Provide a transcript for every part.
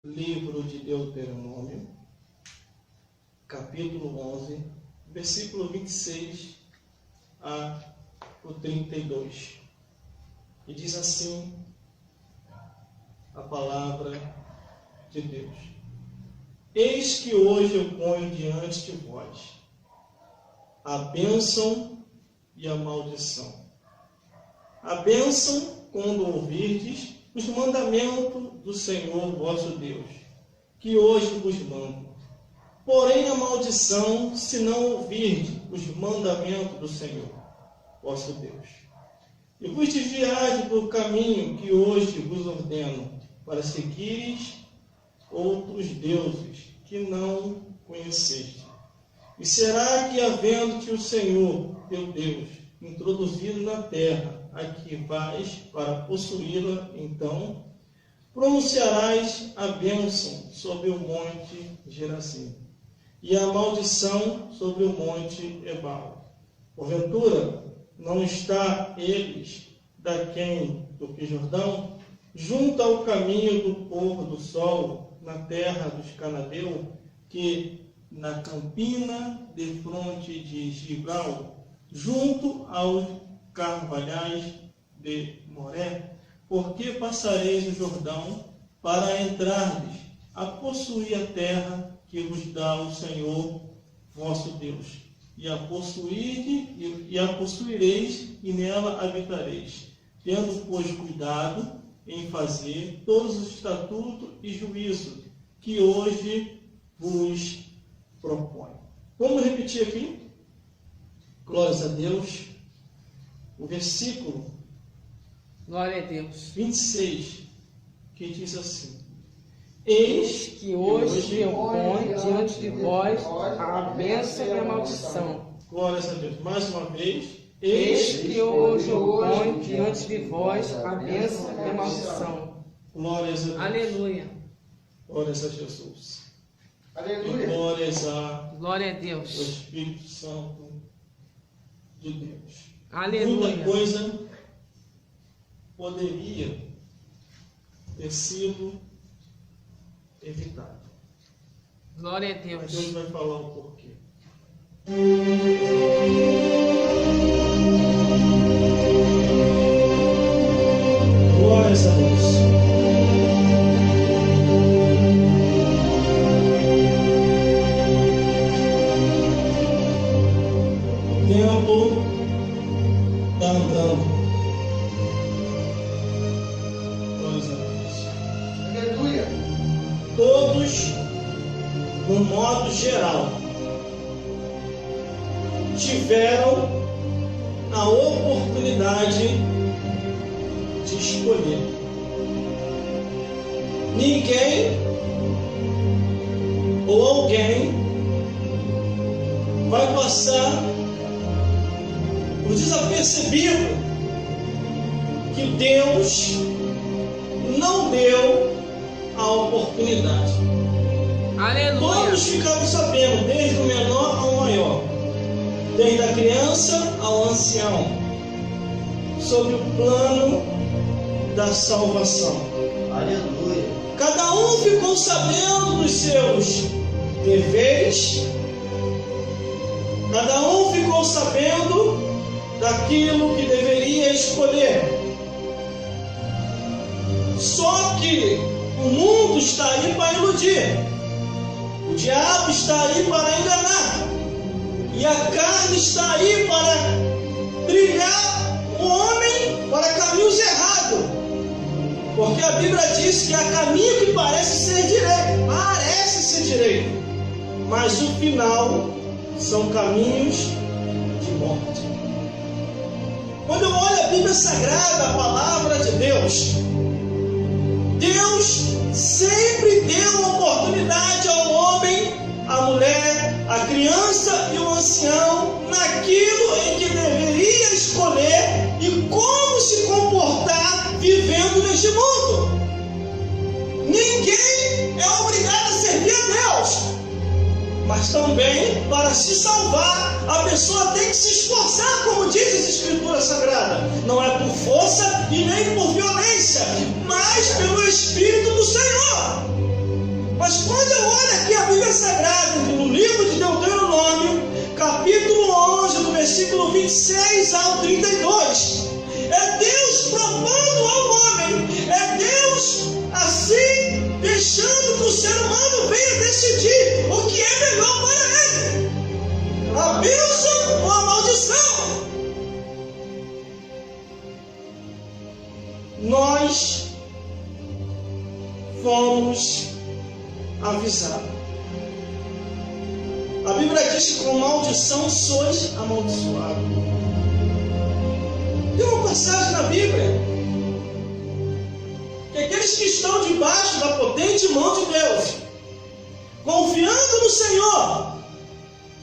Livro de Deuteronômio, capítulo 11, versículo 26 a 32. E diz assim a palavra de Deus: Eis que hoje eu ponho diante de vós a bênção e a maldição. A bênção, quando ouvirdes os mandamentos do Senhor vosso Deus, que hoje vos mando. Porém a maldição, se não ouvirdes os mandamentos do Senhor vosso Deus, e vos desviardes do caminho que hoje vos ordeno, para seguires outros deuses que não conheceste. E será que, havendo-te o Senhor teu Deus introduzido na terra a que vais para possuí-la, então pronunciarás a bênção sobre o monte Gerazim e a maldição sobre o monte Ebal. Porventura, não está eles daquém do Jordão, junto ao caminho do pôr do sol, na terra dos cananeus, que na campina de fronte de Gilgal, junto aos carvalhais de Moré? Porque passareis o Jordão para entrardes a possuir a terra que vos dá o Senhor vosso Deus, e a possuireis e nela habitareis, tendo, pois, cuidado em fazer todos os estatutos e juízos que hoje vos propõe. Vamos repetir aqui? Glórias a Deus. O versículo Glória a Deus. 26, que diz assim: Eis que hoje eu ponho diante de vós a bênção e a maldição. Glórias a Deus. Mais uma vez. Eis que hoje eu ponho diante de vós a bênção e a maldição. Glórias a Deus. Aleluia. Glórias a Jesus. Aleluia. Glória a O Deus. Espírito Santo de Deus. Aleluia. Muita coisa poderia ter sido evitada. Glória a Mas Deus Deus. vai falar o porquê. Glórias a Deus. O tempo está andando. Glórias a Deus. Aleluia. Todos, no modo geral, tiveram a oportunidade de escolher. Ninguém ou alguém vai passar o desapercebido que Deus não deu a oportunidade. Aleluia. Todos ficaram sabendo, desde o menor ao maior, desde a criança ao ancião, sobre o plano da salvação. Aleluia. Cada um ficou sabendo dos seus deveres, cada um ficou sabendo daquilo que deveria escolher. Só que o mundo está aí para iludir, o diabo está aí para enganar, e a carne está aí para trilhar o homem para caminhos errados. Porque a Bíblia diz que há caminho que parece ser direito, mas o final são caminhos de morte. Quando eu olho a Bíblia Sagrada, a palavra de Deus, Deus sempre deu oportunidade ao homem, à mulher, à criança e ao ancião naquilo em que deveria escolher e como se comportar vivendo neste mundo. Ninguém é obrigado a servir a Deus, mas também para se salvar a pessoa tem que se esforçar, como diz as Escrituras Sagradas. Não é por força e nem por violência, mas pelo Espírito do Senhor. Escritura Sagrada, no livro de Deuteronômio, capítulo 11, do versículo 26 ao 32. É Deus propondo ao homem, é Deus assim deixando que o ser humano venha decidir o que é melhor para ele: a bênção ou a maldição. Nós fomos avisados. A Bíblia diz que com maldição sois amaldiçoados. Tem uma passagem na Bíblia que aqueles que estão debaixo da potente mão de Deus, confiando no Senhor,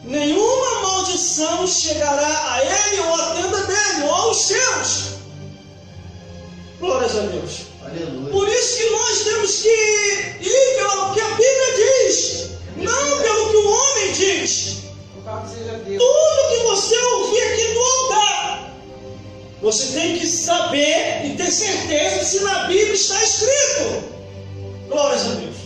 nenhuma maldição chegará a ele ou à tenda dele ou aos seus. Glórias a Deus. Aleluia. Por isso que nós temos que ir pelo que a Bíblia diz, não pelo que o homem diz. Tudo que você ouvir aqui no altar, você tem que saber e ter certeza se na Bíblia está escrito. Glórias a Deus.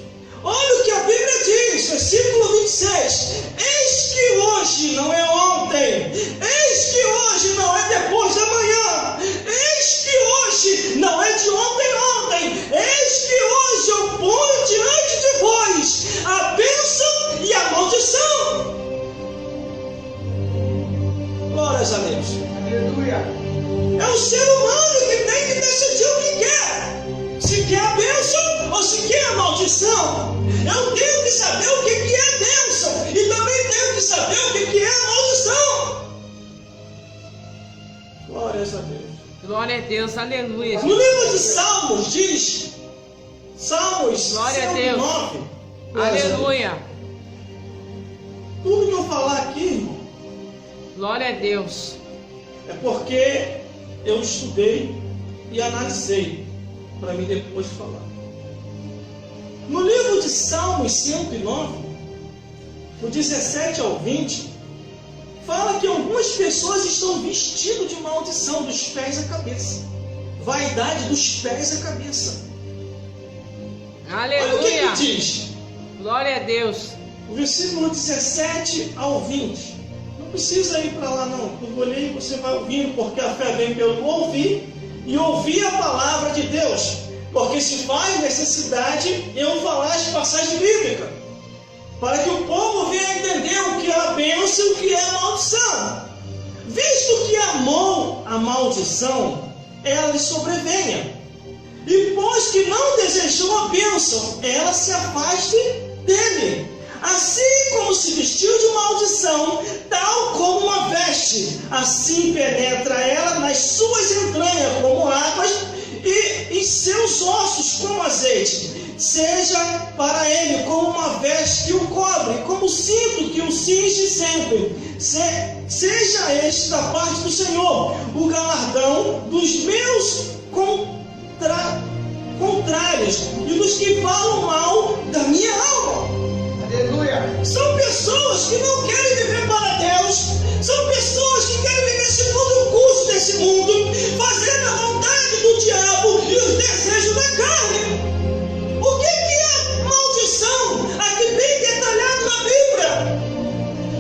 Olha o que a Bíblia diz, versículo 26. Eis que hoje não é ontem, eis que hoje não é depois da manhã, eis que hoje não é de ontem, eis que hoje eu ponho diante de vós a bênção e a maldição. Glórias a Deus. Aleluia. É o ser humano que tem que decidir o que quer. Se quer a bênção ou se quer a maldição. Eu tenho que saber o que é a bênção e também tenho que saber o que é a maldição. Glórias a Deus. Glória a Deus, aleluia. No livro de Salmos diz, Salmos Glória a Deus. 109, Aleluia. tudo que eu falar aqui, irmão, Glória a Deus. é porque eu estudei e analisei para mim depois falar. No livro de Salmos 109, do 17 ao 20, fala que algumas pessoas estão vestidas de maldição dos pés à cabeça. Vaidade dos pés à cabeça. Olha o que Aleluia. diz. Glória a Deus. O versículo 17 ao 20. Não precisa ir para lá não. Eu vou ler e você vai ouvindo, porque a fé vem pelo ouvir e ouvir a palavra de Deus. Porque se faz necessidade eu falar as passagens bíblicas, para que o povo venha entender o que é a bênção e o que é a maldição. Visto que amou a maldição, ela lhe sobrevenha. E pois que não desejou a bênção, ela se afaste dele. Assim como se vestiu de maldição, tal como uma veste, assim penetra ela nas suas entranhas como águas e em seus ossos como azeite. Seja para ele como uma veste que o cobre, como cinto que o cinge sempre. Seja este da parte do Senhor o galardão dos meus contrários e dos que falam mal da minha alma. Aleluia. São pessoas que não querem viver para Deus, são pessoas que querem viver segundo o curso desse mundo, fazendo a vontade do diabo e os desejos da carne. O que é maldição? Aqui bem detalhado na Bíblia,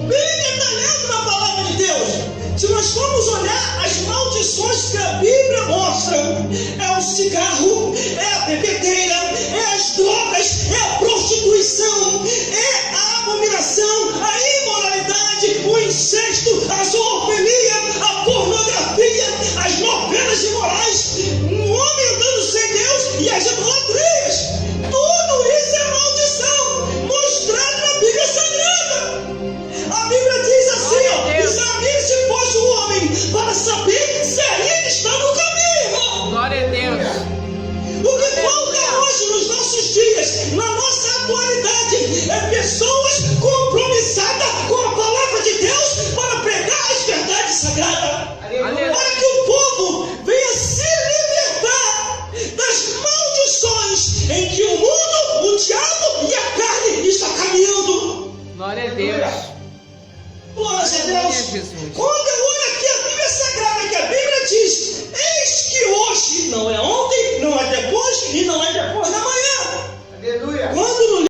bem detalhado na palavra de Deus. Se nós formos olhar as maldições que a Bíblia mostra, é o cigarro, é a bebedeira, é as drogas, é a prostituição, é a abominação, a imoralidade, o incesto, a zoofilia, a pornografia, as novelas imorais, o homem andando sem Deus e as idolatrias. Tudo isso é maldição mostrada na Bíblia Sagrada. A Bíblia diz assim, ó, examine-se, pois, o homem para saber se ainda está no caminho. Glória a Deus. O que falta hoje nos nossos dias, na nossa atualidade, é pessoas